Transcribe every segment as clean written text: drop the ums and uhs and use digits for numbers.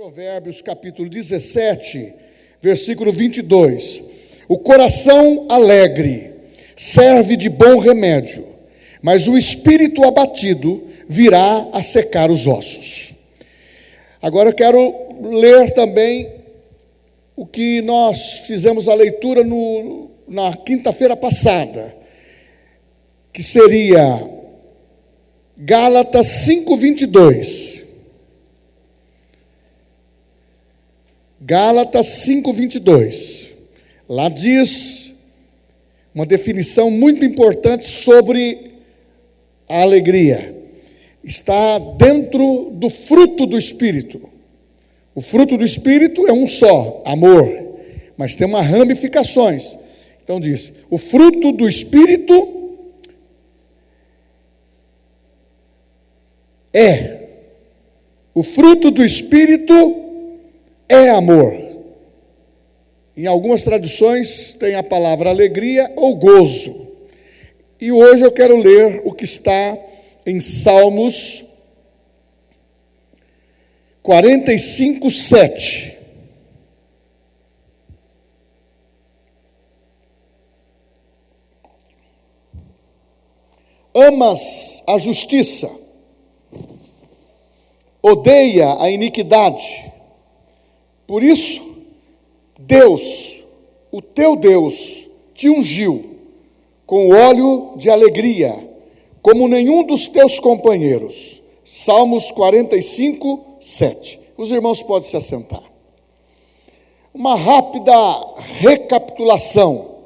Provérbios capítulo 17, versículo 22. O coração alegre serve de bom remédio, mas o espírito abatido virá a secar os ossos. Agora eu quero ler também o que nós fizemos a leitura na quinta-feira passada, que seria Gálatas 5:22. Gálatas 5:22. Lá diz uma definição muito importante sobre a alegria. Está dentro do fruto do Espírito. O fruto do Espírito é um só, amor, mas tem uma ramificações. Então diz, o fruto do Espírito o fruto do Espírito é amor. Em algumas traduções tem a palavra alegria ou gozo. E hoje eu quero ler o que está em Salmos 45:7. Amas a justiça, odeia a iniquidade. Por isso, Deus, o teu Deus, te ungiu com óleo de alegria, como nenhum dos teus companheiros. Salmos 45:7. Os irmãos podem se assentar. Uma rápida recapitulação.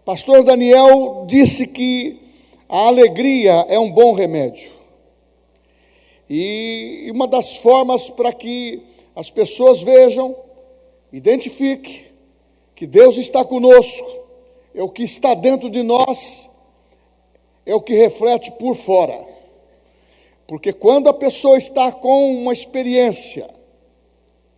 Pastor Daniel disse que a alegria é um bom remédio. E uma das formas para que as pessoas vejam, identifiquem que Deus está conosco, é o que está dentro de nós, é o que reflete por fora. Porque quando a pessoa está com uma experiência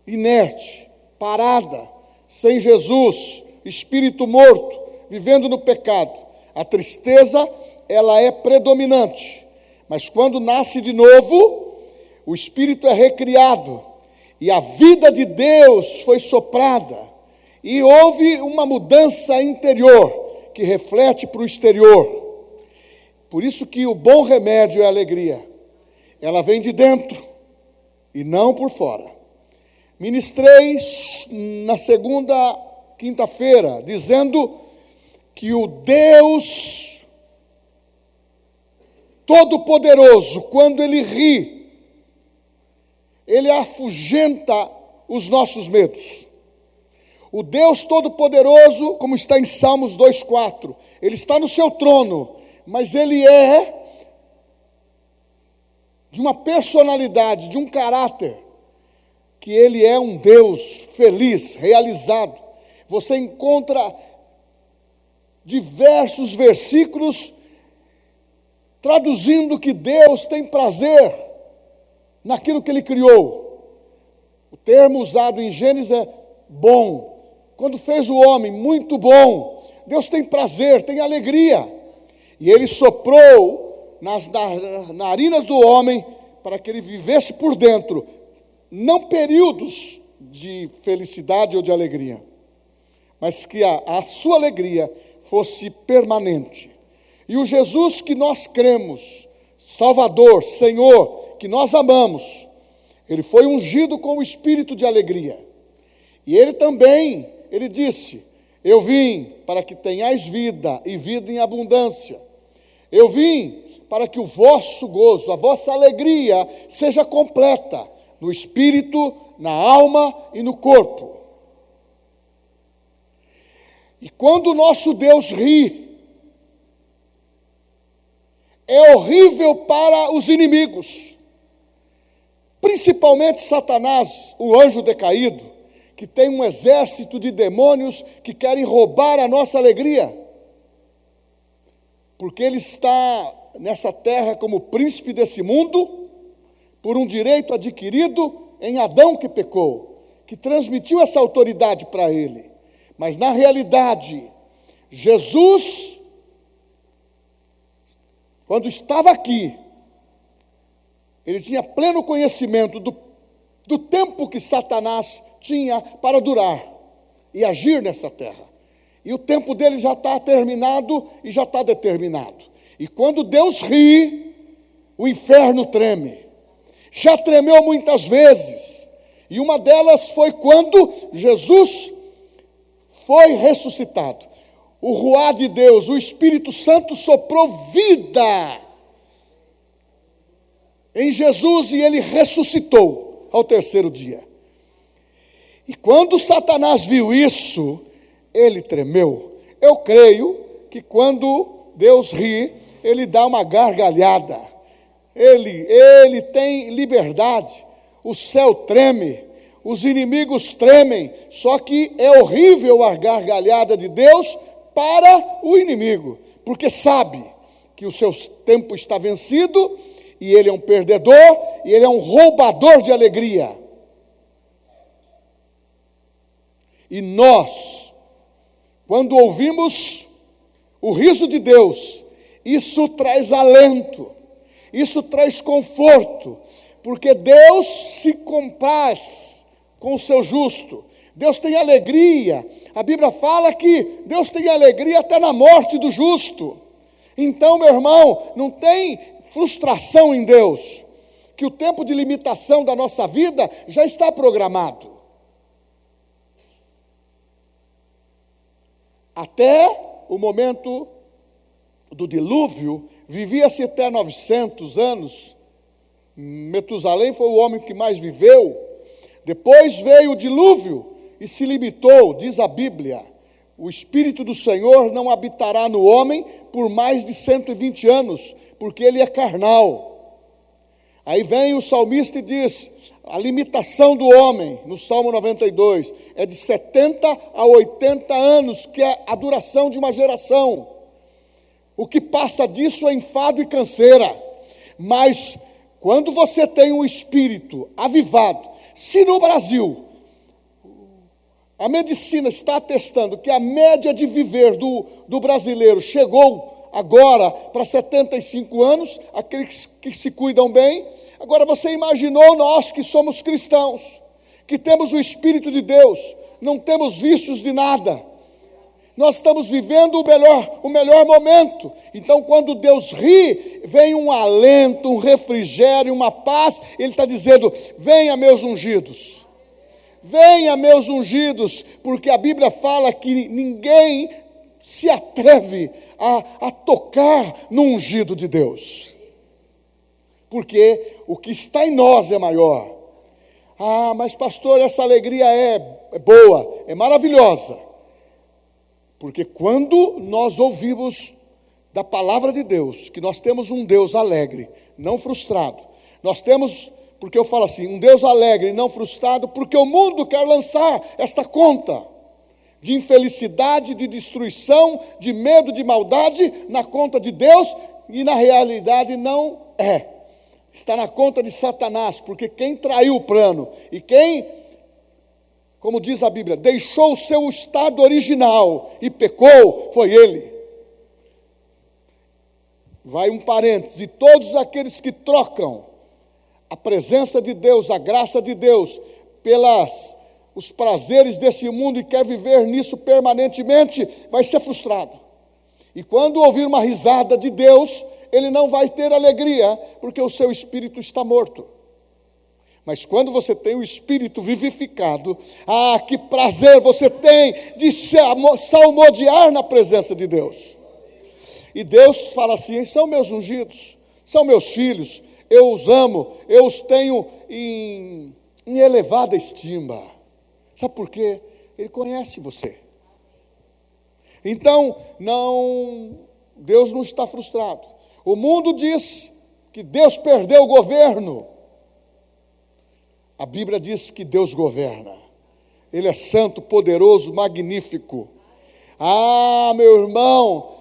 inerte, parada, sem Jesus, espírito morto, vivendo no pecado, a tristeza, ela é predominante. Mas quando nasce de novo, o espírito é recriado, e a vida de Deus foi soprada, e houve uma mudança interior, que reflete para o exterior. Por isso que o bom remédio é a alegria. Ela vem de dentro, e não por fora. Ministrei na segunda quinta-feira, dizendo que o Deus Todo-Poderoso, quando Ele ri, Ele afugenta os nossos medos. O Deus Todo-Poderoso, como está em Salmos 2:4, Ele está no seu trono, mas Ele é de uma personalidade, de um caráter, que Ele é um Deus feliz, realizado. Você encontra diversos versículos traduzindo que Deus tem prazer naquilo que Ele criou. O termo usado em Gênesis é bom. Quando fez o homem, muito bom. Deus tem prazer, tem alegria. E Ele soprou nas narinas do homem para que ele vivesse por dentro, não períodos de felicidade ou de alegria, mas que a sua alegria fosse permanente. E o Jesus que nós cremos, Salvador, Senhor, que nós amamos, Ele foi ungido com o espírito de alegria. E Ele também, Ele disse, eu vim para que tenhais vida, e vida em abundância. Eu vim para que o vosso gozo, a vossa alegria seja completa, no espírito, na alma e no corpo. E quando o nosso Deus ri, é horrível para os inimigos, principalmente Satanás, o anjo decaído, que tem um exército de demônios que querem roubar a nossa alegria, porque ele está nessa terra como príncipe desse mundo, por um direito adquirido em Adão que pecou, que transmitiu essa autoridade para ele. Mas na realidade, Jesus, quando estava aqui, ele tinha pleno conhecimento do tempo que Satanás tinha para durar e agir nessa terra. E o tempo dele já está terminado e já está determinado. E quando Deus ri, o inferno treme. Já tremeu muitas vezes. E uma delas foi quando Jesus foi ressuscitado. O ruá de Deus, o Espírito Santo soprou vida em Jesus e ele ressuscitou ao terceiro dia. E quando Satanás viu isso, ele tremeu. Eu creio que quando Deus ri, ele dá uma gargalhada. Ele tem liberdade. O céu treme, os inimigos tremem. Só que é horrível a gargalhada de Deus para o inimigo, porque sabe que o seu tempo está vencido e ele é um perdedor e ele é um roubador de alegria. E nós, quando ouvimos o riso de Deus, isso traz alento, isso traz conforto, porque Deus se compraz com o seu justo. Deus tem alegria. A Bíblia fala que Deus tem alegria até na morte do justo. Então, meu irmão, não tem frustração em Deus, que o tempo de limitação da nossa vida já está programado. Até o momento do dilúvio, vivia-se até 900 anos. Metusalém foi o homem que mais viveu. Depois veio o dilúvio e se limitou, diz a Bíblia, o Espírito do Senhor não habitará no homem por mais de 120 anos, porque ele é carnal. Aí vem o salmista e diz, a limitação do homem, no Salmo 92, é de 70 a 80 anos, que é a duração de uma geração. O que passa disso é enfado e canseira. Mas, quando você tem um espírito avivado, se no Brasil, a medicina está atestando que a média de viver do brasileiro chegou agora para 75 anos, aqueles que se cuidam bem. Agora você imaginou nós que somos cristãos, que temos o Espírito de Deus, não temos vícios de nada. Nós estamos vivendo o melhor momento. Então, quando Deus ri, vem um alento, um refrigério, uma paz. Ele está dizendo, venha meus ungidos. Venha meus ungidos, porque a Bíblia fala que ninguém se atreve a tocar no ungido de Deus. Porque o que está em nós é maior. Ah, mas pastor, essa alegria é boa, é maravilhosa. Porque quando nós ouvimos da palavra de Deus, que nós temos um Deus alegre, não frustrado. Nós temos, porque eu falo assim, um Deus alegre e não frustrado, porque o mundo quer lançar esta conta de infelicidade, de destruição, de medo, de maldade, na conta de Deus, e na realidade não é. Está na conta de Satanás, porque quem traiu o plano e quem, como diz a Bíblia, deixou o seu estado original e pecou, foi ele. Vai um parênteses, e todos aqueles que trocam a presença de Deus, a graça de Deus, os prazeres desse mundo e quer viver nisso permanentemente, vai ser frustrado. E quando ouvir uma risada de Deus, ele não vai ter alegria, porque o seu espírito está morto. Mas quando você tem o espírito vivificado, que prazer você tem de salmodiar na presença de Deus. E Deus fala assim, são meus ungidos, são meus filhos, eu os amo, eu os tenho em elevada estima. Sabe por quê? Ele conhece você. Então, Deus não está frustrado. O mundo diz que Deus perdeu o governo. A Bíblia diz que Deus governa. Ele é santo, poderoso, magnífico. Meu irmão,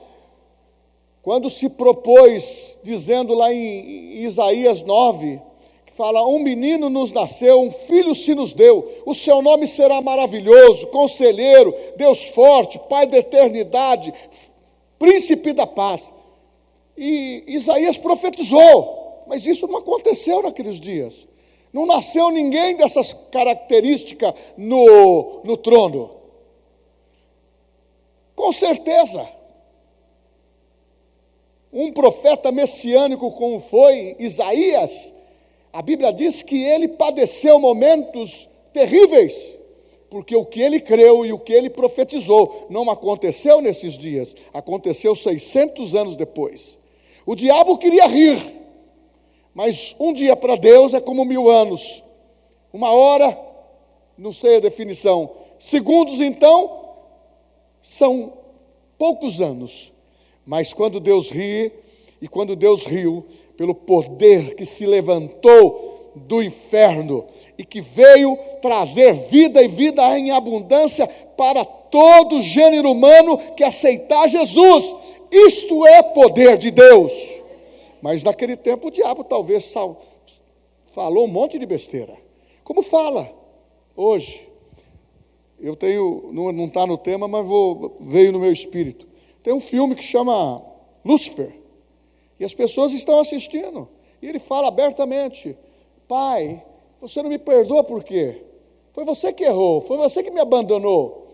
quando se propôs, dizendo lá em Isaías 9, que fala, um menino nos nasceu, um filho se nos deu, o seu nome será maravilhoso, conselheiro, Deus forte, Pai da eternidade, príncipe da paz. E Isaías profetizou, mas isso não aconteceu naqueles dias. Não nasceu ninguém dessas características no trono. Com certeza. Um profeta messiânico como foi Isaías, a Bíblia diz que ele padeceu momentos terríveis, porque o que ele creu e o que ele profetizou não aconteceu nesses dias, aconteceu 600 anos depois. O diabo queria rir, mas um dia para Deus é como 1000 anos. Uma hora, não sei a definição. Segundos, então, são poucos anos. Mas quando Deus ri, e quando Deus riu, pelo poder que se levantou do inferno, e que veio trazer vida e vida em abundância para todo gênero humano que aceitar Jesus. Isto é poder de Deus. Mas naquele tempo o diabo talvez falou um monte de besteira. Como fala hoje. Eu tenho, não está no tema, mas veio no meu espírito. Tem um filme que chama Lúcifer. E as pessoas estão assistindo. E ele fala abertamente: Pai, você não me perdoa por quê? Foi você que errou, foi você que me abandonou.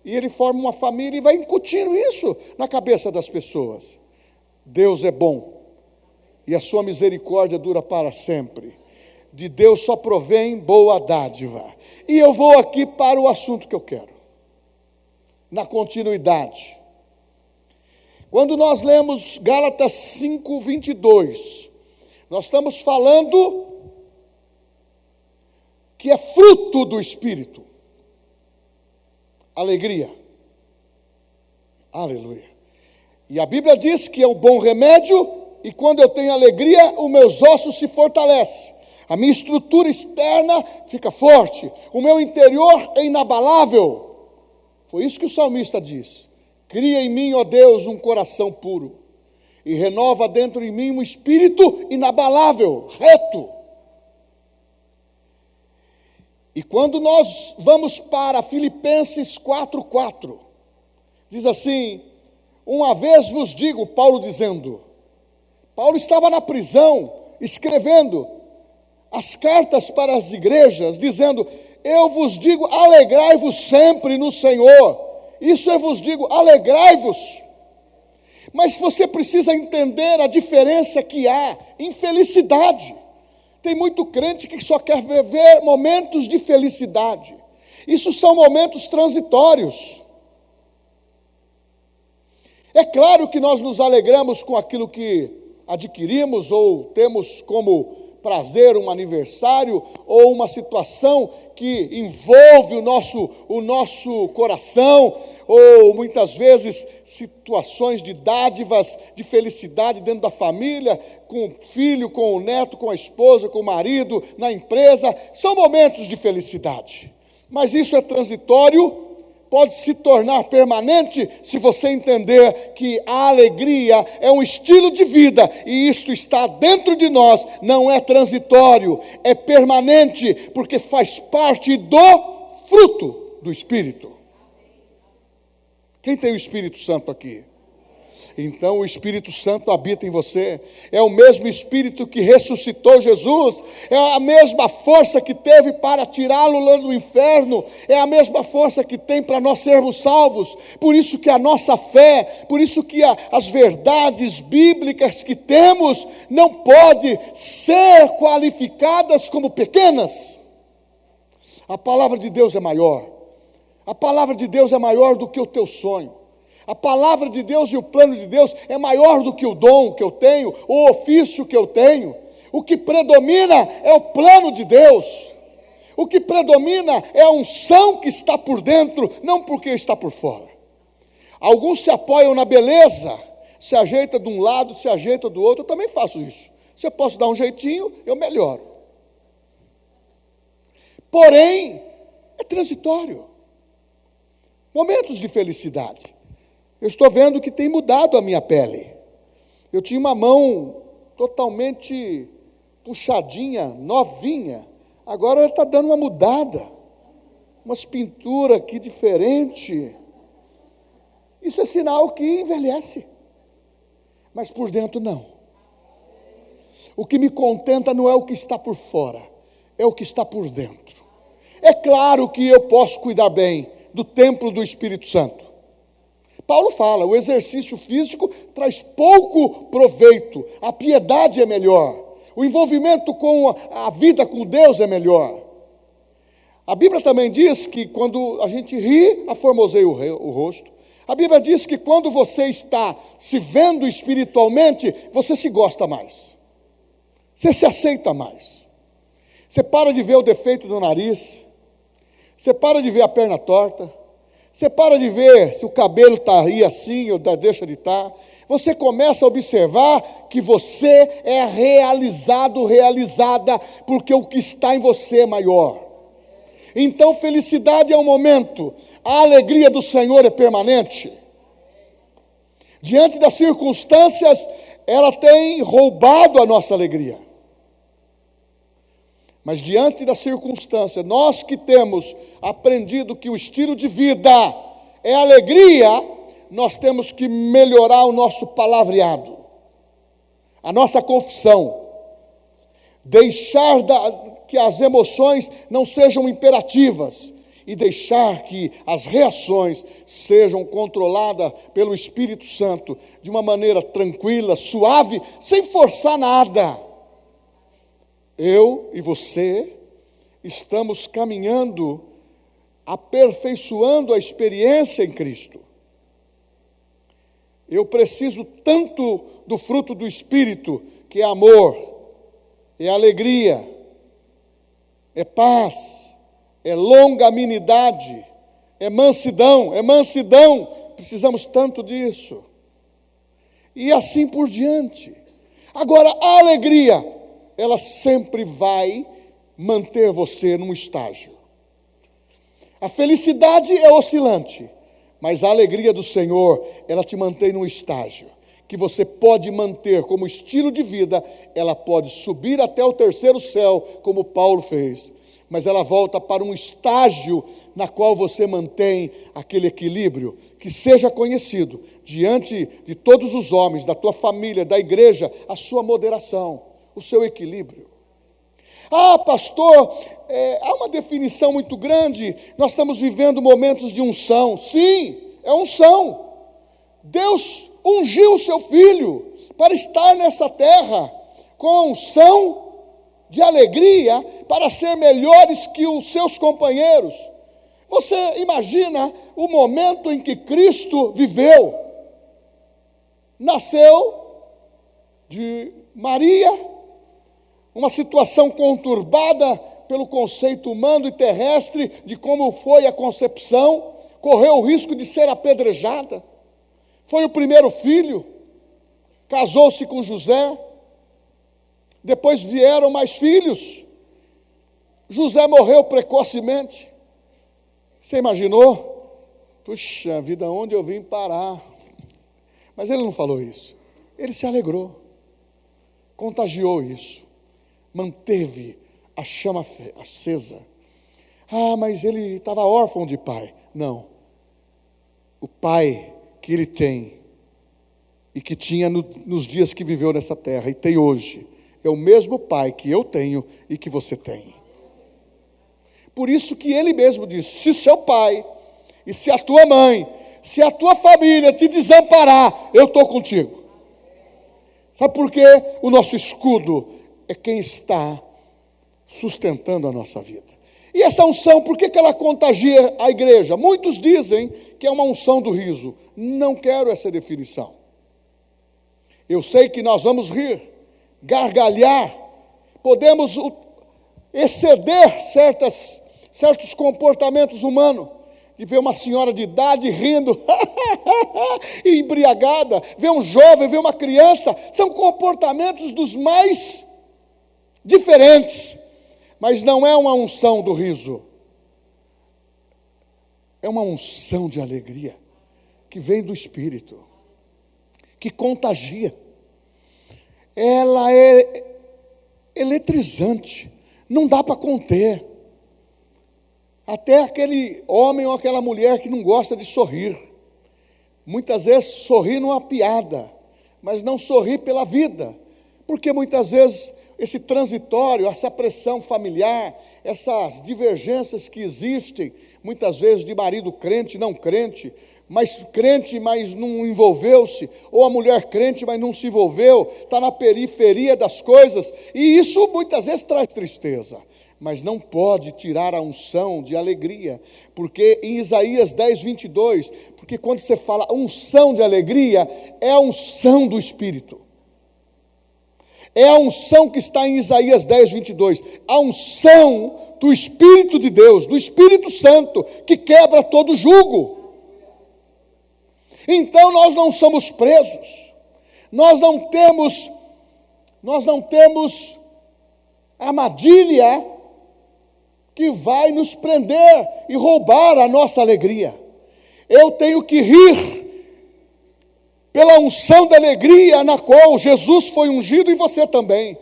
E ele forma uma família e vai incutindo isso na cabeça das pessoas. Deus é bom. E a sua misericórdia dura para sempre. De Deus só provém boa dádiva. E eu vou aqui para o assunto que eu quero. Na continuidade. Quando nós lemos Gálatas 5:22, nós estamos falando que é fruto do Espírito. Alegria. Aleluia. E a Bíblia diz que é o bom remédio, e quando eu tenho alegria, os meus ossos se fortalecem. A minha estrutura externa fica forte. O meu interior é inabalável. Foi isso que o salmista diz. Cria em mim, ó Deus, um coração puro. E renova dentro de mim um espírito inabalável, reto. E quando nós vamos para Filipenses 4:4, diz assim: uma vez vos digo, Paulo dizendo, Paulo estava na prisão, escrevendo as cartas para as igrejas, dizendo: eu vos digo, alegrai-vos sempre no Senhor. Isso eu vos digo, alegrai-vos. Mas você precisa entender a diferença que há em felicidade. Tem muito crente que só quer viver momentos de felicidade. Isso são momentos transitórios. É claro que nós nos alegramos com aquilo que adquirimos ou temos como prazer, um aniversário ou uma situação que envolve o nosso coração, ou muitas vezes situações de dádivas, de felicidade dentro da família, com o filho, com o neto, com a esposa, com o marido, na empresa. São momentos de felicidade, mas isso é transitório. Pode se tornar permanente se você entender que a alegria é um estilo de vida e isto está dentro de nós, não é transitório, é permanente, porque faz parte do fruto do Espírito. Quem tem o Espírito Santo aqui? Então o Espírito Santo habita em você. É o mesmo Espírito que ressuscitou Jesus. É a mesma força que teve para tirá-lo lá do inferno. É a mesma força que tem para nós sermos salvos. Por isso que a nossa fé, por isso que as verdades bíblicas que temos não podem ser qualificadas como pequenas. A palavra de Deus é maior. A palavra de Deus é maior do que o teu sonho. A palavra de Deus e o plano de Deus é maior do que o dom que eu tenho, o ofício que eu tenho. O que predomina é o plano de Deus. O que predomina é a unção que está por dentro, não porque está por fora. Alguns se apoiam na beleza, se ajeita de um lado, se ajeita do outro. Eu também faço isso. Se eu posso dar um jeitinho, eu melhoro. Porém, é transitório. Momentos de felicidade. Eu estou vendo que tem mudado a minha pele. Eu tinha uma mão totalmente puxadinha, novinha. Agora ela está dando uma mudada. Umas pinturas aqui diferentes. Isso é sinal que envelhece. Mas por dentro não. O que me contenta não é o que está por fora. é o que está por dentro. É claro que eu posso cuidar bem do templo do Espírito Santo. Paulo fala, o exercício físico traz pouco proveito, a piedade é melhor, o envolvimento com a vida com Deus é melhor. A Bíblia também diz que quando a gente ri, aformoseia o rosto. A Bíblia diz que quando você está se vendo espiritualmente, você se gosta mais. Você se aceita mais. Você para de ver o defeito do nariz. Você para de ver a perna torta. Você para de ver se o cabelo está aí assim ou deixa de estar. Você começa a observar que você é realizado, realizada, porque o que está em você é maior. Então, felicidade é um momento, a alegria do Senhor é permanente. Diante das circunstâncias, ela tem roubado a nossa alegria. Mas diante das circunstâncias, nós que temos aprendido que o estilo de vida é alegria, nós temos que melhorar o nosso palavreado, a nossa confissão, deixar que as emoções não sejam imperativas e deixar que as reações sejam controladas pelo Espírito Santo de uma maneira tranquila, suave, sem forçar nada. Eu e você estamos caminhando, aperfeiçoando a experiência em Cristo. Eu preciso tanto do fruto do Espírito, que é amor, é alegria, é paz, é longanimidade, é mansidão, precisamos tanto disso. E assim por diante. Agora, a alegria, ela sempre vai manter você num estágio. A felicidade é oscilante, mas a alegria do Senhor, ela te mantém num estágio que você pode manter como estilo de vida. Ela pode subir até o terceiro céu, como Paulo fez, mas ela volta para um estágio na qual você mantém aquele equilíbrio, que seja conhecido diante de todos os homens, da tua família, da igreja, a sua moderação, o seu equilíbrio. Ah, pastor, há uma definição muito grande, nós estamos vivendo momentos de unção. Sim, é unção. Deus ungiu o seu filho para estar nessa terra com a unção de alegria para ser melhores que os seus companheiros. Você imagina o momento em que Cristo viveu? Nasceu de Maria, uma situação conturbada pelo conceito humano e terrestre de como foi a concepção, correu o risco de ser apedrejada. Foi o primeiro filho, casou-se com José, depois vieram mais filhos. José morreu precocemente. Você imaginou? Puxa vida, onde eu vim parar? Mas ele não falou isso. Ele se alegrou, contagiou isso, manteve a chama acesa. Ah, mas ele estava órfão de pai. Não. O pai que ele tem e que tinha nos dias que viveu nessa terra e tem hoje, é o mesmo pai que eu tenho e que você tem. Por isso que ele mesmo disse, se seu pai e se a tua mãe, se a tua família te desamparar, eu estou contigo. Sabe por quê? O nosso escudo é quem está sustentando a nossa vida. E essa unção, por que ela contagia a igreja? Muitos dizem que é uma unção do riso. Não quero essa definição. Eu sei que nós vamos rir, gargalhar, podemos exceder certos comportamentos humanos, de ver uma senhora de idade rindo, embriagada, ver um jovem, ver uma criança, são comportamentos dos mais diferentes, mas não é uma unção do riso, é uma unção de alegria, que vem do Espírito, que contagia. Ela é eletrizante, não dá para conter. Até aquele homem ou aquela mulher que não gosta de sorrir, muitas vezes sorri numa piada, mas não sorri pela vida, porque muitas vezes esse transitório, essa pressão familiar, essas divergências que existem, muitas vezes de marido crente, não crente, mas não envolveu-se, ou a mulher crente, mas não se envolveu, está na periferia das coisas, e isso muitas vezes traz tristeza, mas não pode tirar a unção de alegria, porque em Isaías 10, 22, porque quando você fala unção de alegria, é a unção do Espírito. É a unção que está em Isaías 10, 22. A unção do Espírito de Deus, do Espírito Santo, que quebra todo jugo. Então nós não somos presos. Nós não temos armadilha que vai nos prender e roubar a nossa alegria. Eu tenho que rir pela unção da alegria na qual Jesus foi ungido e você também.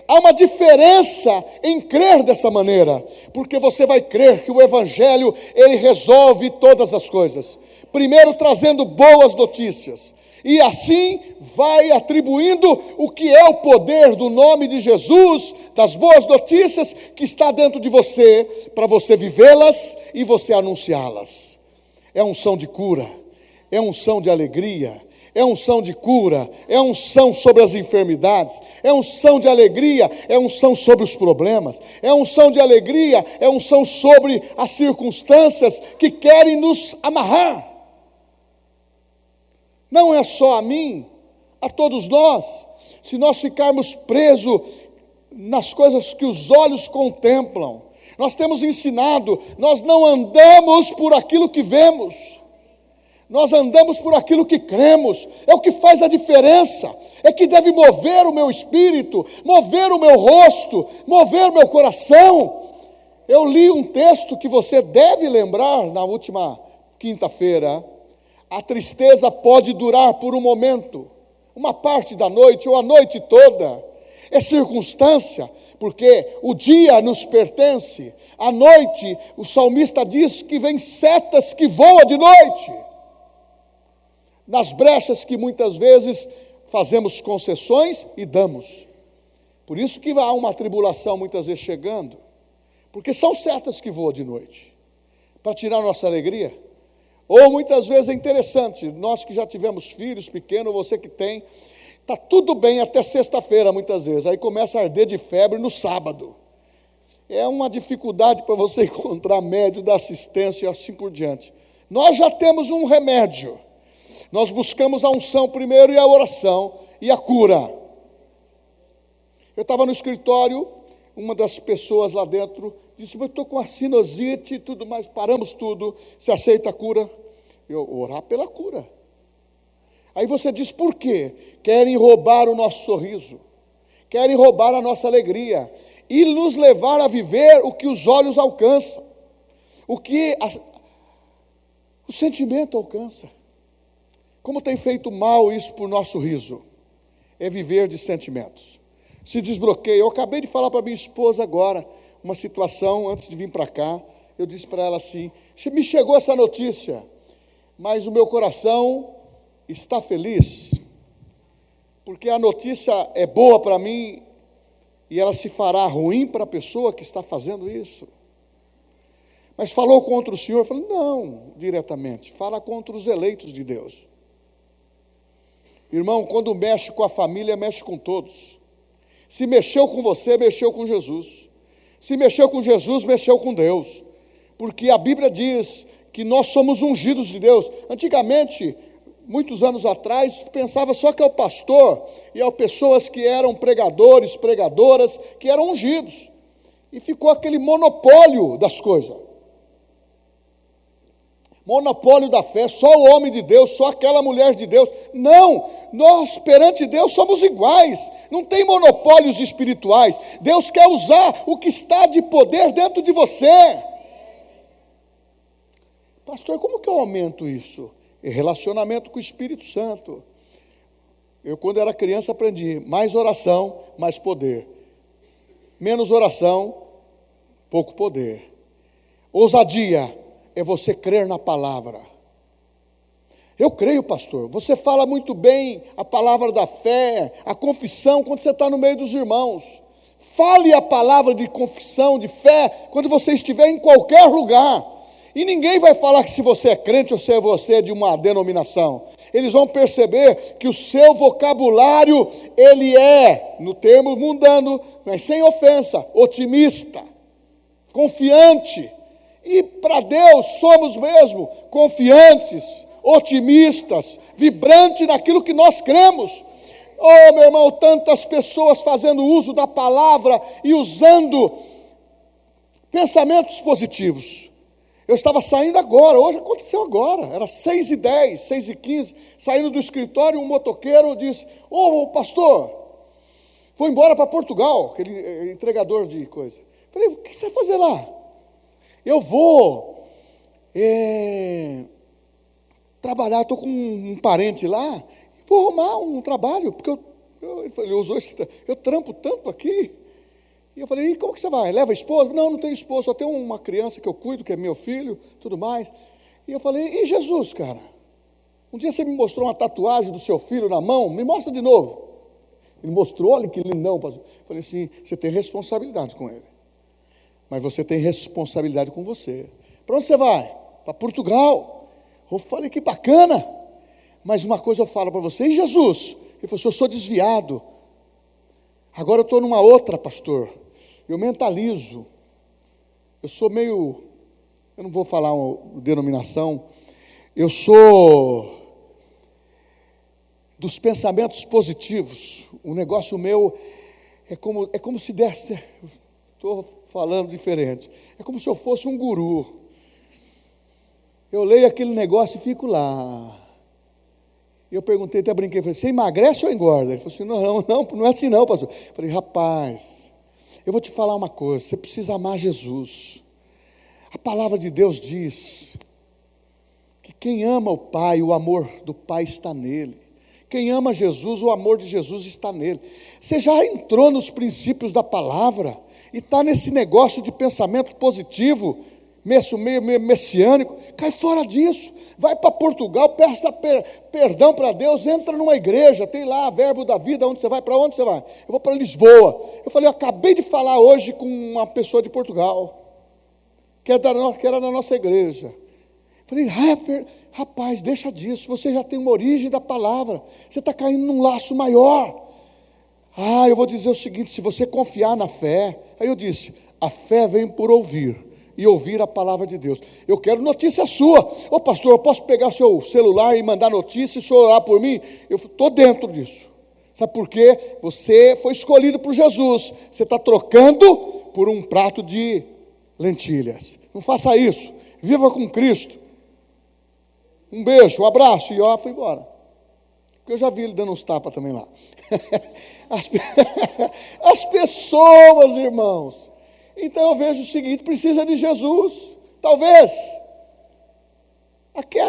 Há uma diferença em crer dessa maneira, porque você vai crer que o Evangelho, ele resolve todas as coisas. Primeiro trazendo boas notícias, e assim vai atribuindo o que é o poder do nome de Jesus, das boas notícias que está dentro de você, para você vivê-las e você anunciá-las. É unção de cura, é unção de alegria, é unção de cura, é unção sobre as enfermidades, é unção de alegria, é unção sobre os problemas, é unção de alegria, é unção sobre as circunstâncias que querem nos amarrar. Não é só a mim, a todos nós. Se nós ficarmos presos nas coisas que os olhos contemplam, nós temos ensinado, nós não andamos por aquilo que vemos, nós andamos por aquilo que cremos. É o que faz a diferença, é que deve mover o meu espírito, mover o meu rosto, mover o meu coração. Eu li um texto que você deve lembrar na última quinta-feira. A tristeza pode durar por um momento, uma parte da noite ou a noite toda. É circunstância, porque o dia nos pertence. À noite, o salmista diz que vem setas que voam de noite. Nas brechas que muitas vezes fazemos concessões e damos. Por isso que há uma tribulação muitas vezes chegando. Porque são setas que voam de noite. Para tirar nossa alegria. Ou muitas vezes é interessante, nós que já tivemos filhos pequenos, você que tem, está tudo bem até sexta-feira muitas vezes, aí começa a arder de febre no sábado. É uma dificuldade para você encontrar médio da assistência e assim por diante. Nós já temos um remédio, nós buscamos a unção primeiro e a oração e a cura. Eu estava no escritório, uma das pessoas lá dentro disse, eu estou com a sinusite e tudo mais, paramos tudo, se aceita a cura? Eu orar pela cura. Aí você diz, por quê? Querem roubar o nosso sorriso, querem roubar a nossa alegria, e nos levar a viver o que os olhos alcançam, o que o sentimento alcança. Como tem feito mal isso por nosso riso? É viver de sentimentos. Se desbloqueia. Eu acabei de falar para minha esposa agora, uma situação, antes de vir para cá, eu disse para ela assim, me chegou essa notícia, mas o meu coração está feliz, porque a notícia é boa para mim, e ela se fará ruim para a pessoa que está fazendo isso. Mas falou contra o Senhor? Eu falei, não, diretamente, fala contra os eleitos de Deus. Irmão, quando mexe com a família, mexe com todos. Se mexeu com você, mexeu com Jesus. Se mexeu com Jesus, mexeu com Deus. Porque a Bíblia diz que nós somos ungidos de Deus. Antigamente, muitos anos atrás, pensava só que é o pastor e as pessoas que eram pregadores, pregadoras, que eram ungidos. E ficou aquele monopólio das coisas. Monopólio da fé, só o homem de Deus, só aquela mulher de Deus. Não, nós perante Deus somos iguais, não tem monopólios espirituais. Deus quer usar o que está de poder dentro de você. Pastor, como que eu aumento isso? Relacionamento com o Espírito Santo. Eu, quando era criança, aprendi, mais oração, mais poder. Menos oração, pouco poder. Ousadia é você crer na palavra. Eu creio, pastor. Você fala muito bem a palavra da fé, a confissão, quando você está no meio dos irmãos. Fale a palavra de confissão, de fé, quando você estiver em qualquer lugar. E ninguém vai falar que se você é crente ou se você é de uma denominação. Eles vão perceber que o seu vocabulário, ele é, no termo mundano, mas sem ofensa, otimista, confiante. E para Deus somos mesmo confiantes, otimistas, vibrantes naquilo que nós cremos. Oh, meu irmão, tantas pessoas fazendo uso da palavra e usando pensamentos positivos. Eu estava saindo agora, hoje aconteceu agora, era 6h10, 6h15, saindo do escritório, um motoqueiro disse: ô pastor, vou embora para Portugal, aquele entregador de coisa. Falei: o que você vai fazer lá? Eu vou trabalhar, estou com um parente lá, vou arrumar um trabalho, porque ele usou eu trampo tanto aqui. E eu falei: e como que você vai? Leva a esposa? Não tenho esposa, só tenho uma criança que eu cuido, que é meu filho, tudo mais. E eu falei: e Jesus, cara? Um dia você me mostrou uma tatuagem do seu filho na mão, me mostra de novo. Ele mostrou, olha que lindão, pastor. Eu falei assim: você tem responsabilidade com ele, mas você tem responsabilidade com você. Para onde você vai? Para Portugal. Eu falei: que bacana. Mas uma coisa eu falo para você: e Jesus? Ele falou: eu sou desviado. Agora eu estou numa outra, pastor. Eu mentalizo. Eu sou meio, eu não vou falar uma denominação. Eu sou dos pensamentos positivos. O negócio meu é como se desse, estou falando diferente. É como se eu fosse um guru. Eu leio aquele negócio e fico lá. Eu perguntei, até brinquei, falei: você emagrece ou engorda? Ele falou assim: não é assim não, pastor. Eu falei: rapaz, eu vou te falar uma coisa, você precisa amar Jesus. A palavra de Deus diz que quem ama o Pai, o amor do Pai está nele. Quem ama Jesus, o amor de Jesus está nele. Você já entrou nos princípios da palavra e está nesse negócio de pensamento positivo, meio messiânico? Cai fora disso. Vai para Portugal, peça perdão para Deus, entra numa igreja, tem lá Verbo da Vida. Onde você vai? Para onde você vai? Eu vou para Lisboa. Eu falei: eu acabei de falar hoje com uma pessoa de Portugal, que era da nossa igreja. Eu falei: rapaz, deixa disso, você já tem uma origem da palavra, você está caindo num laço maior. Eu vou dizer o seguinte: se você confiar na fé. Aí eu disse: a fé vem por ouvir, e ouvir a palavra de Deus. Eu quero notícia sua. Ô pastor, eu posso pegar seu celular e mandar notícia e o senhor orar por mim? Eu estou dentro disso. Sabe por quê? Você foi escolhido por Jesus. Você está trocando por um prato de lentilhas. Não faça isso. Viva com Cristo. Um beijo, um abraço. E fui embora. Porque eu já vi ele dando uns tapas também lá. As pessoas, irmãos. Então eu vejo o seguinte: precisa de Jesus. Talvez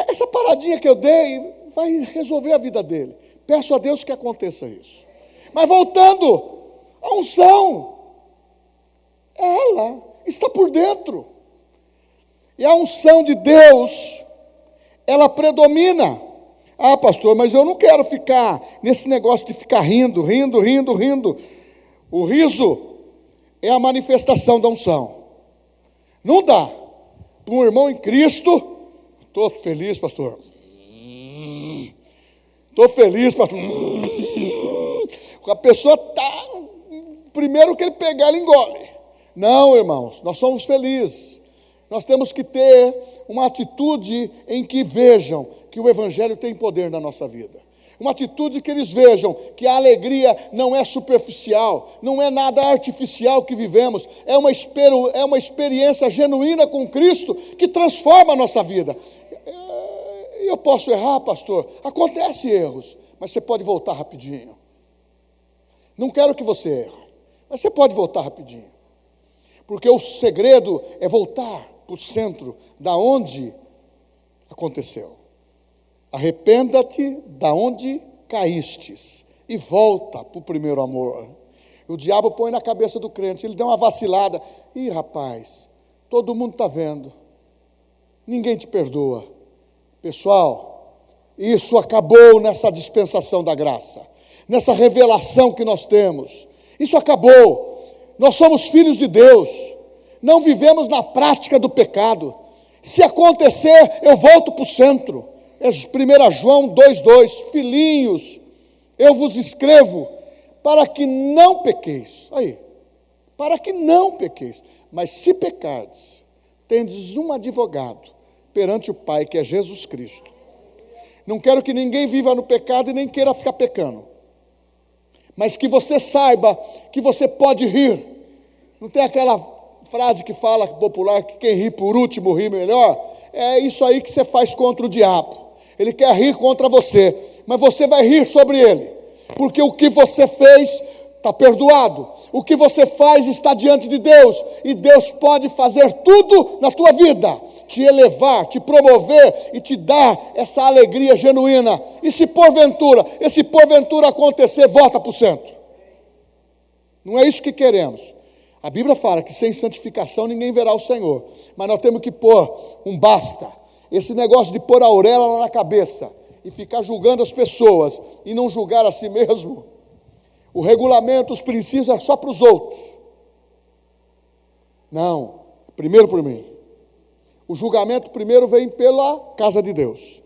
essa paradinha que eu dei vai resolver a vida dele. Peço a Deus que aconteça isso. Mas voltando, a unção, ela está por dentro. E a unção de Deus, ela predomina. Pastor, mas eu não quero ficar nesse negócio de ficar rindo. O riso é a manifestação da unção. Não dá para um irmão em Cristo: estou feliz, pastor. Estou feliz, pastor. A pessoa está, primeiro que ele pegar, ele engole. Não, irmãos, nós somos felizes. Nós temos que ter uma atitude em que vejam que o Evangelho tem poder na nossa vida. Uma atitude que eles vejam que a alegria não é superficial, não é nada artificial que vivemos, é uma experiência genuína com Cristo que transforma a nossa vida. Eu posso errar, pastor? Acontece erros, mas você pode voltar rapidinho. Não quero que você erre, mas você pode voltar rapidinho. Porque o segredo é voltar para o centro, da onde aconteceu. Arrependa-te da onde caístes e volta para o primeiro amor. O diabo põe na cabeça do crente, ele dá uma vacilada. Rapaz, todo mundo está vendo, ninguém te perdoa. Pessoal, isso acabou nessa dispensação da graça, nessa revelação que nós temos. Isso acabou. Nós somos filhos de Deus. Não vivemos na prática do pecado. Se acontecer, eu volto para o centro. É 1 João 2,2. Filhinhos, eu vos escrevo para que não pequeis. Aí, para que não pequeis. Mas se pecardes, tendes um advogado perante o Pai, que é Jesus Cristo. Não quero que ninguém viva no pecado e nem queira ficar pecando. Mas que você saiba que você pode rir. Não tem aquela frase que fala popular que quem ri por último ri melhor? É isso aí que você faz contra o diabo. Ele quer rir contra você, mas você vai rir sobre ele. Porque o que você fez está perdoado. O que você faz está diante de Deus. E Deus pode fazer tudo na tua vida. Te elevar, te promover e te dar essa alegria genuína. E se porventura acontecer, volta para o centro. Não é isso que queremos. A Bíblia fala que sem santificação ninguém verá o Senhor. Mas nós temos que pôr um basta. Esse negócio de pôr a auréola na cabeça e ficar julgando as pessoas e não julgar a si mesmo. O regulamento, os princípios é só para os outros. Não, primeiro por mim. O julgamento primeiro vem pela casa de Deus.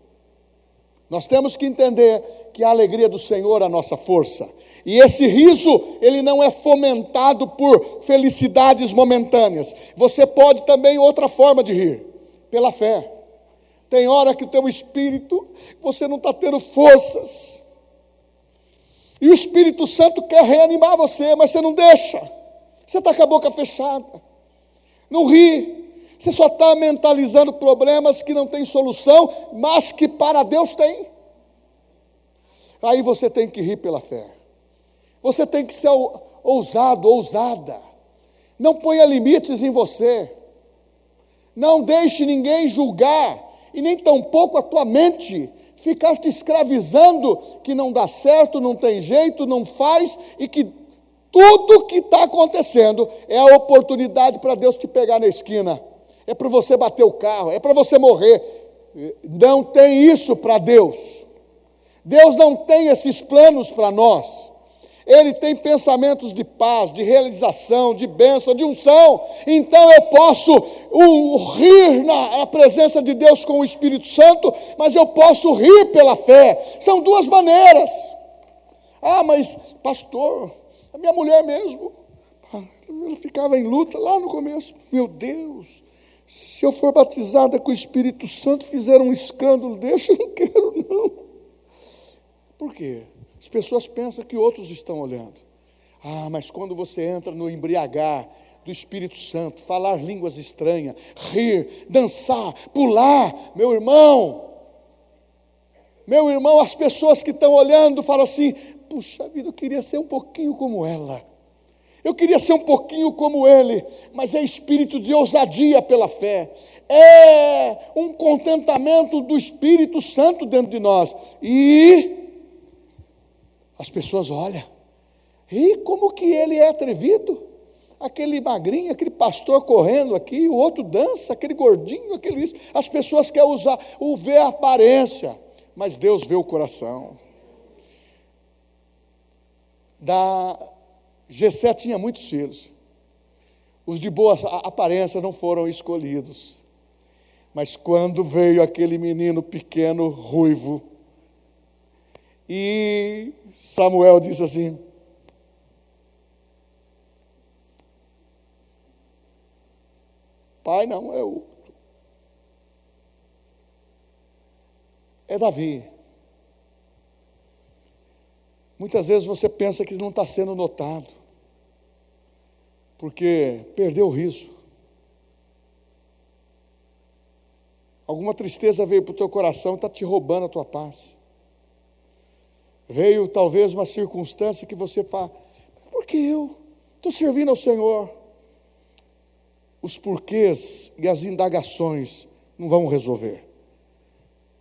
Nós temos que entender que a alegria do Senhor é a nossa força. E esse riso, ele não é fomentado por felicidades momentâneas. Você pode também outra forma de rir, pela fé. Tem hora que o teu espírito, você não está tendo forças. E o Espírito Santo quer reanimar você, mas você não deixa. Você está com a boca fechada. Não ri. Você só está mentalizando problemas que não têm solução, mas que para Deus tem. Aí você tem que rir pela fé. Você tem que ser ousado, ousada. Não ponha limites em você. Não deixe ninguém julgar, e nem tampouco a tua mente ficar te escravizando, que não dá certo, não tem jeito, não faz, e que tudo que está acontecendo é a oportunidade para Deus te pegar na esquina. É para você bater o carro, é para você morrer. Não tem isso para Deus. Deus não tem esses planos para nós. Ele tem pensamentos de paz, de realização, de bênção, de unção. Então eu posso rir na presença de Deus com o Espírito Santo, mas eu posso rir pela fé. São duas maneiras. Ah, mas pastor, a minha mulher mesmo, ela ficava em luta lá no começo. Meu Deus, se eu for batizada com o Espírito Santo, fizer um escândalo desse, eu não quero não. Por quê? As pessoas pensam que outros estão olhando. Ah, mas quando você entra no embriagar do Espírito Santo, falar línguas estranhas, rir, dançar, pular, meu irmão, as pessoas que estão olhando falam assim, puxa vida, eu queria ser um pouquinho como ela. Eu queria ser um pouquinho como ele, mas é espírito de ousadia pela fé. É um contentamento do Espírito Santo dentro de nós. E as pessoas olham, e como que ele é atrevido? Aquele magrinho, aquele pastor correndo aqui, o outro dança, aquele gordinho, aquele isso. As pessoas querem ver a aparência, mas Deus vê o coração. Jessé tinha muitos filhos. Os de boa aparência não foram escolhidos. Mas quando veio aquele menino pequeno, ruivo, e Samuel disse assim, pai não, é outro. É Davi. Muitas vezes você pensa que não está sendo notado, porque perdeu o riso. Alguma tristeza veio para o teu coração e está te roubando a tua paz. Veio talvez uma circunstância que você fala, por que eu estou servindo ao Senhor? Os porquês e as indagações não vão resolver.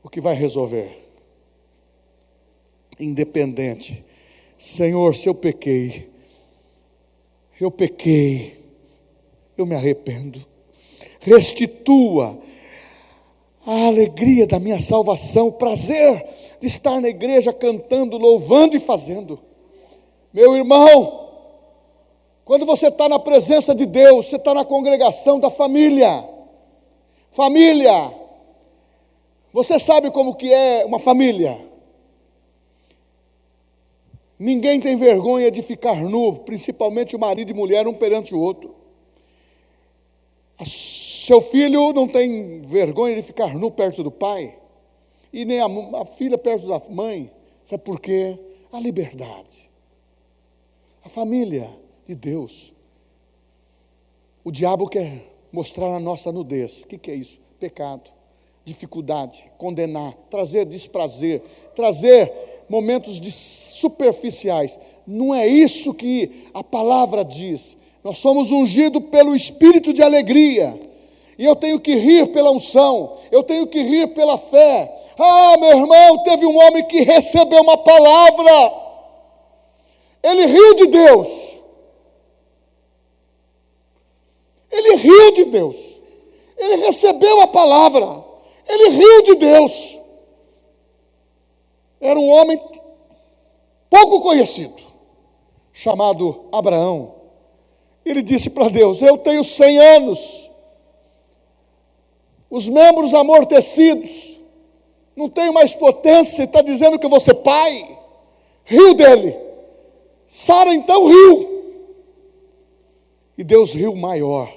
O que vai resolver? Independente. Senhor, se eu pequei, eu me arrependo. Restitua a alegria da minha salvação, o prazer de estar na igreja cantando, louvando e fazendo. Meu irmão, Quando você está na presença de Deus, você está na congregação da família. Família. Você sabe como que é uma família? Ninguém tem vergonha de ficar nu, principalmente o marido e mulher, um perante o outro. Seu filho não tem vergonha de ficar nu perto do pai, e nem a filha perto da mãe. Sabe por quê? A liberdade. A família de Deus. O diabo quer mostrar a nossa nudez. O que é isso? Pecado, dificuldade, condenar, trazer desprazer, trazer momentos superficiais. Não é isso que a palavra diz. Nós somos ungidos pelo Espírito de alegria. E eu tenho que rir pela unção. Eu tenho que rir pela fé. Ah, meu irmão, teve um homem que recebeu uma palavra. Ele riu de Deus. Ele riu de Deus. Ele recebeu a palavra. Ele riu de Deus. Era um homem pouco conhecido, chamado Abraão. Ele disse para Deus: eu tenho 100 anos, os membros amortecidos, não tenho mais potência, está dizendo que eu vou ser pai. Riu dele. Sara então riu. E Deus riu maior.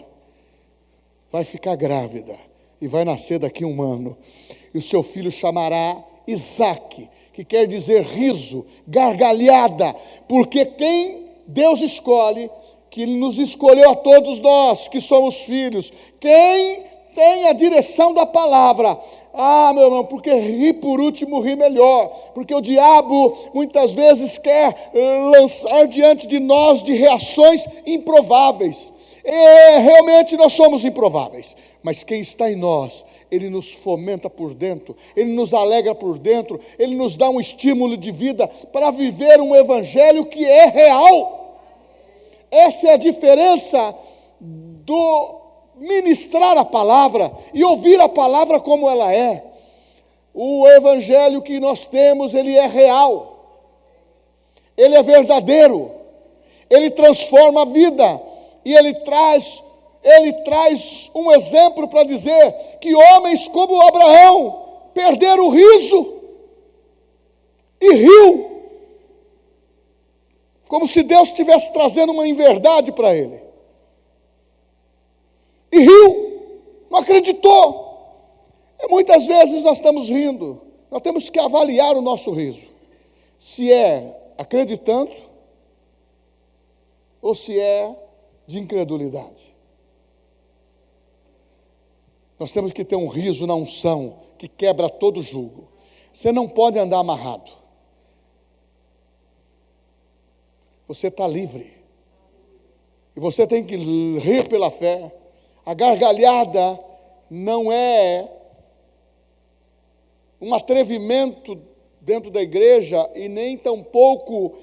Vai ficar grávida e vai nascer daqui a 1 ano. E o seu filho chamará Isaque, que quer dizer riso, gargalhada, porque quem Deus escolhe, que Ele nos escolheu a todos nós, que somos filhos, quem tem a direção da palavra. Ah, meu irmão, porque rir por último, rir melhor, porque o diabo muitas vezes quer lançar diante de nós de reações improváveis. Realmente nós somos improváveis, mas quem está em nós, Ele nos fomenta por dentro, Ele nos alegra por dentro, Ele nos dá um estímulo de vida para viver um evangelho que é real. Essa é a diferença do ministrar a palavra e ouvir a palavra como ela é. O evangelho que nós temos, ele é real, ele é verdadeiro, ele transforma a vida. E ele traz um exemplo para dizer que homens como Abraão perderam o riso e riu, como se Deus estivesse trazendo uma inverdade para ele. E riu, não acreditou. E muitas vezes nós estamos rindo, nós temos que avaliar o nosso riso, se é acreditando ou se é de incredulidade. Nós temos que ter um riso na unção que quebra todo jugo. Você não pode andar amarrado. Você está livre. E você tem que rir pela fé. A gargalhada não é um atrevimento dentro da igreja e nem tampouco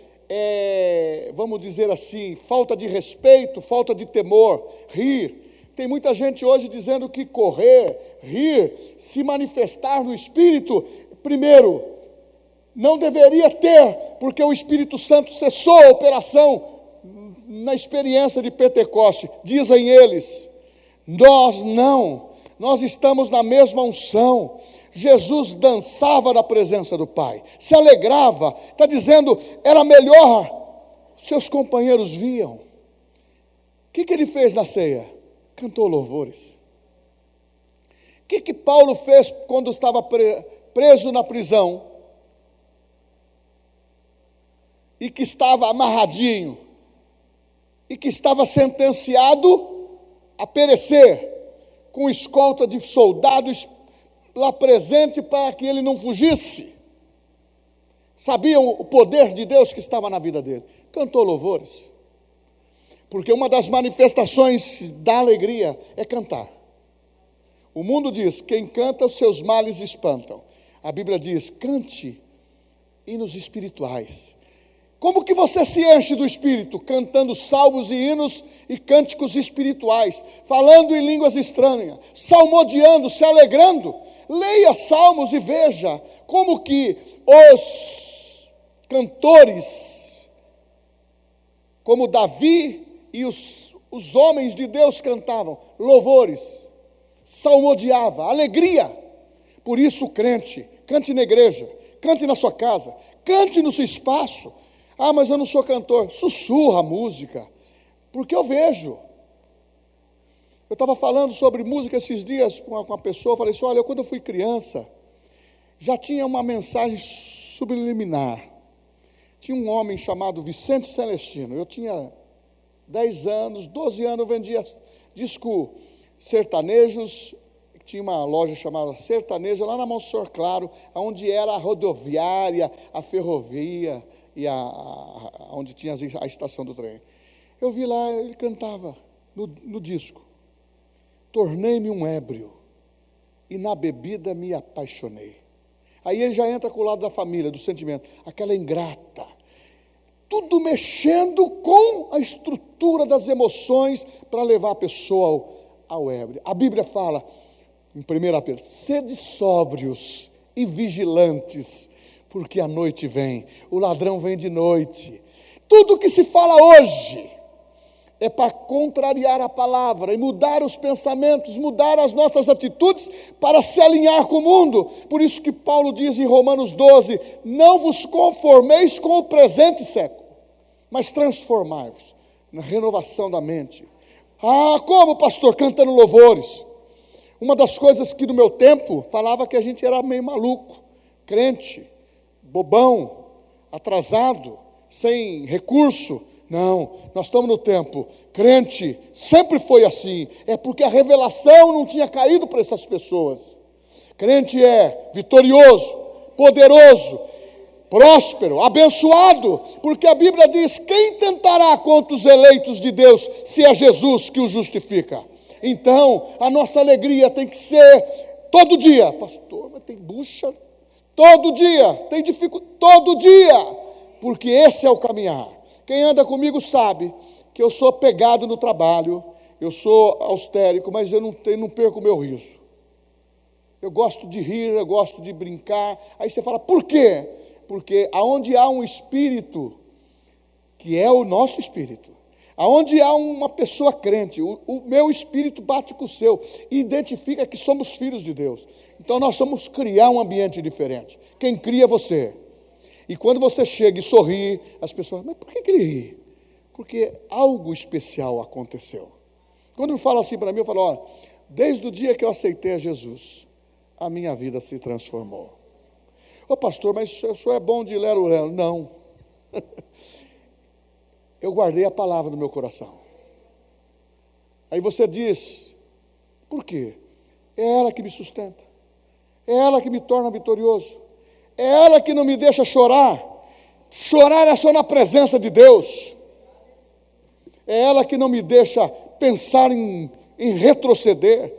vamos dizer assim, falta de respeito, falta de temor. Rir. Tem muita gente hoje dizendo que correr, rir, se manifestar no Espírito, primeiro, não deveria ter, porque o Espírito Santo cessou a operação na experiência de Pentecoste. Dizem eles, nós não, nós estamos na mesma unção. Jesus dançava na presença do Pai, se alegrava, está dizendo, era melhor, seus companheiros viam. O que ele fez na ceia? Cantou louvores. O que Paulo fez quando estava preso na prisão? E que estava amarradinho, e que estava sentenciado a perecer, com escolta de soldados lá presente para que ele não fugisse. Sabiam o poder de Deus que estava na vida dele. Cantou louvores. Porque uma das manifestações da alegria é cantar. O mundo diz, quem canta os seus males espantam. A Bíblia diz, cante hinos espirituais. Como que você se enche do Espírito? Cantando salmos e hinos e cânticos espirituais, falando em línguas estranhas, salmodiando, se alegrando. Leia salmos e veja como que os cantores, como Davi e os homens de Deus cantavam louvores, salmodiava, alegria. Por isso, crente, cante na igreja, cante na sua casa, cante no seu espaço. Ah, mas eu não sou cantor. Sussurra a música, porque eu vejo. Eu estava falando sobre música esses dias com uma pessoa, falei assim, olha, quando eu fui criança, já tinha uma mensagem subliminar. Tinha um homem chamado Vicente Celestino, eu tinha 10 anos, 12 anos, eu vendia disco sertanejos, tinha uma loja chamada Sertaneja, lá na Monsenhor Claro, onde era a rodoviária, a ferrovia, e onde tinha a estação do trem. Eu vi lá, ele cantava no disco. Tornei-me um ébrio, e na bebida me apaixonei. Aí ele já entra com o lado da família, do sentimento, aquela ingrata. Tudo mexendo com a estrutura das emoções para levar a pessoa ao ébrio. A Bíblia fala, em 1 Pedro, sede sóbrios e vigilantes, porque a noite vem, o ladrão vem de noite. Tudo que se fala hoje é para contrariar a palavra e mudar os pensamentos, mudar as nossas atitudes para se alinhar com o mundo. Por isso que Paulo diz em Romanos 12, não vos conformeis com o presente século, mas transformai-vos na renovação da mente. Ah, como, pastor? Cantando louvores. Uma das coisas que no meu tempo falava que a gente era meio maluco, crente, bobão, atrasado, sem recurso. Não, nós estamos no tempo, crente sempre foi assim, é porque a revelação não tinha caído para essas pessoas. Crente é vitorioso, poderoso, próspero, abençoado, porque a Bíblia diz, quem tentará contra os eleitos de Deus, se é Jesus que o justifica? Então, a nossa alegria tem que ser todo dia. Pastor, mas tem bucha todo dia, tem dificuldade todo dia, porque esse é o caminhar. Quem anda comigo sabe que eu sou pegado no trabalho, eu sou austérico, mas eu não perco o meu riso. Eu gosto de rir, eu gosto de brincar. Aí você fala, por quê? Porque aonde há um espírito, que é o nosso espírito, aonde há uma pessoa crente, o meu espírito bate com o seu, e identifica que somos filhos de Deus. Então nós vamos criar um ambiente diferente. Quem cria é você. E quando você chega e sorri, as pessoas, mas por que ele ri? Porque algo especial aconteceu. Quando me fala assim para mim, eu falo, olha, desde o dia que eu aceitei a Jesus, a minha vida se transformou. Ô pastor, mas o senhor é bom de lero-lero. Não. Eu guardei a palavra no meu coração. Aí você diz, por quê? É ela que me sustenta. É ela que me torna vitorioso. É ela que não me deixa chorar. Chorar é só na presença de Deus. É ela que não me deixa pensar em retroceder,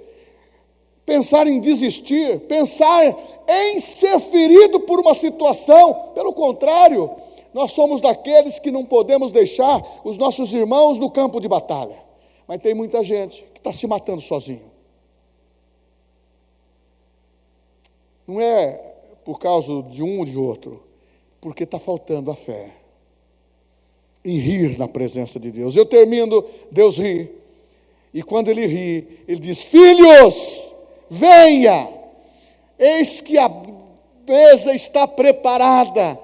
pensar em desistir, pensar em ser ferido por uma situação. Pelo contrário, nós somos daqueles que não podemos deixar os nossos irmãos no campo de batalha. Mas tem muita gente que está se matando sozinho. Não é por causa de um ou de outro, porque está faltando a fé em rir na presença de Deus. Eu termino, Deus ri, e quando Ele ri, Ele diz, filhos, venha, eis que a mesa está preparada,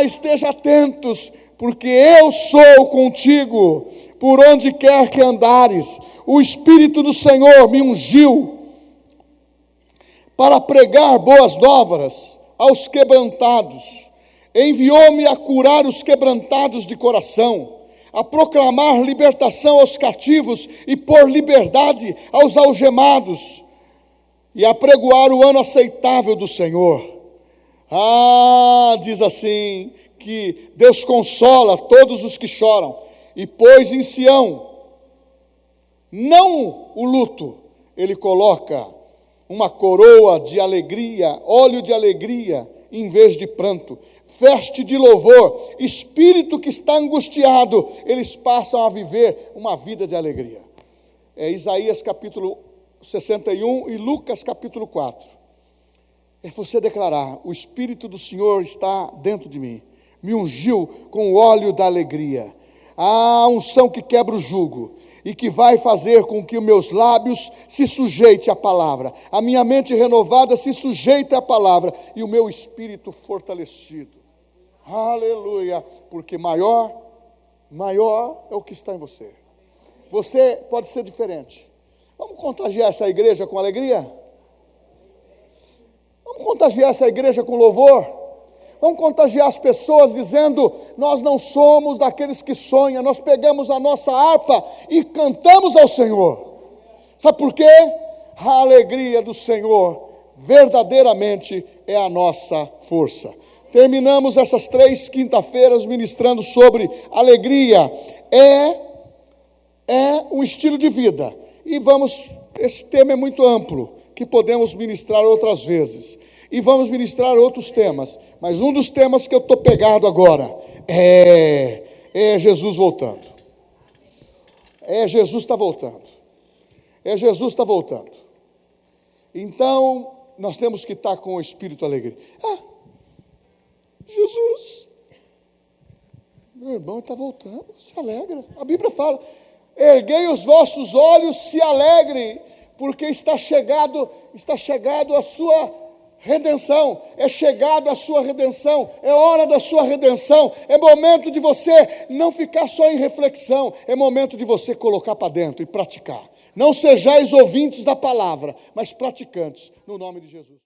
esteja atentos, porque eu sou contigo, por onde quer que andares, o Espírito do Senhor me ungiu, para pregar boas novas aos quebrantados, enviou-me a curar os quebrantados de coração, a proclamar libertação aos cativos e pôr liberdade aos algemados, e a pregoar o ano aceitável do Senhor. Diz assim, que Deus consola todos os que choram, e pôs em Sião, não o luto, Ele coloca uma coroa de alegria, óleo de alegria, em vez de pranto, veste de louvor, espírito que está angustiado, eles passam a viver uma vida de alegria. É Isaías capítulo 61 e Lucas capítulo 4. É você declarar, o Espírito do Senhor está dentro de mim, me ungiu com o óleo da alegria. A unção que quebra o jugo e que vai fazer com que os meus lábios se sujeitem à palavra, a minha mente renovada se sujeite à palavra e o meu espírito fortalecido. Aleluia, porque maior é o que está em você. Você pode ser diferente. Vamos contagiar essa igreja com alegria? Vamos contagiar essa igreja com louvor? Vamos contagiar as pessoas dizendo, nós não somos daqueles que sonham, nós pegamos a nossa harpa e cantamos ao Senhor. Sabe por quê? A alegria do Senhor verdadeiramente é a nossa força. Terminamos essas 3 quinta-feiras ministrando sobre alegria. É um estilo de vida. E esse tema é muito amplo, que podemos ministrar outras vezes. E vamos ministrar outros temas. Mas um dos temas que eu estou pegado agora é Jesus voltando. Jesus está voltando. Jesus está voltando. Então, nós temos que estar com o espírito alegre. Jesus, meu irmão está voltando, se alegra. A Bíblia fala, erguei os vossos olhos, se alegre, porque está chegado a sua redenção, é chegado a sua redenção, é hora da sua redenção, é momento de você não ficar só em reflexão, é momento de você colocar para dentro e praticar. Não sejais ouvintes da palavra, mas praticantes, no nome de Jesus.